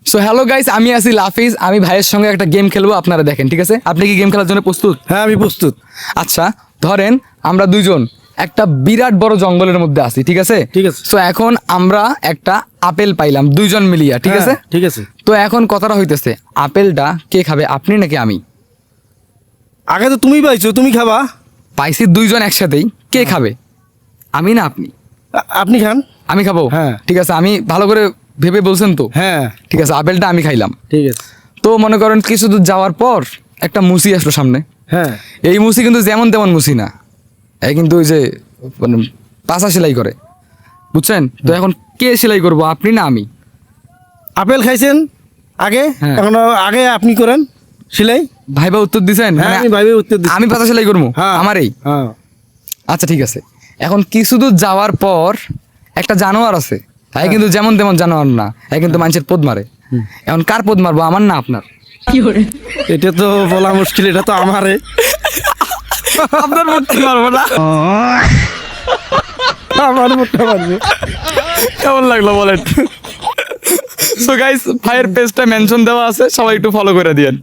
So hello guys, আমি আছি লাফিজ। আমি ভাইয়ের সঙ্গে একটা গেম খেলবো, আপনারা দেখেন, ঠিক আছে? আপনি কি গেম খেলার জন্য প্রস্তুত? হ্যাঁ, আমি প্রস্তুত। আচ্ছা, ধরেন আমরা দুইজন একটা বিরাট বড় জঙ্গলের মধ্যে আছি, ঠিক আছে? ঠিক আছে। সো এখন আমরা একটা আপেল পাইলাম দুইজন মিলিয়া, ঠিক আছে? হ্যাঁ, ঠিক আছে। তো এখন কথাটা হইতেছে, আপেলটা কে খাবে, আপনি নাকি আমি? আগে তো তুমি পাইছো, তুমি খাবা। পাইছি দুইজন একসাথেই, কে খাবে, আমি না আপনি? আপনি খান। আমি খাবো? হ্যাঁ। ঠিক আছে, আমি ভালো করে ভেবে বলছেন তো? হ্যাঁ, ঠিক আছে, আপেলটা আমি খাইলাম। ঠিক আছে। তো মনে করেন কিছু দূর যাওয়ার পর একটা মুসি আসলো সামনে। হ্যাঁ, এই মুসি কিন্তু যেমন তেমন মুসি না, এই কিন্তু ওই যে মানে পাশা সেলাই করে, বুঝছেন? তো এখন কে সেলাই করবো, আপনি না আমি? আপেল খাইছেন আগে, হ্যাঁ। এখন আগে আপনি করেন সেলাই। ভাইবা উত্তর দিছেন? হ্যাঁ, মানে আমি ভাইবে উত্তর দিচ্ছি। আমি পাশা সেলাই করবো হ্যাঁ, আমারই? হ্যাঁ। আচ্ছা ঠিক আছে, এখন কিছু দূর যাওয়ার পর একটা জানোয়ার আছে, হ্যাঁ কিন্তু যেমন তেমন জানোয়ার না, হ্যাঁ কিন্তু মানুষের পদ মারে। এখন কার পদ মারবো, আমার না আপনার? এটা তো বলা মুশকিল, এটা তো আমারে। আপনার পদ মারবো না? আমার মুখটা মারবে। কেমন লাগলো বলেন? সো গাইস, ভাইয়ের পেজটা মেনশন দেওয়া আছে, সবাই একটু ফলো করে দিয়েন।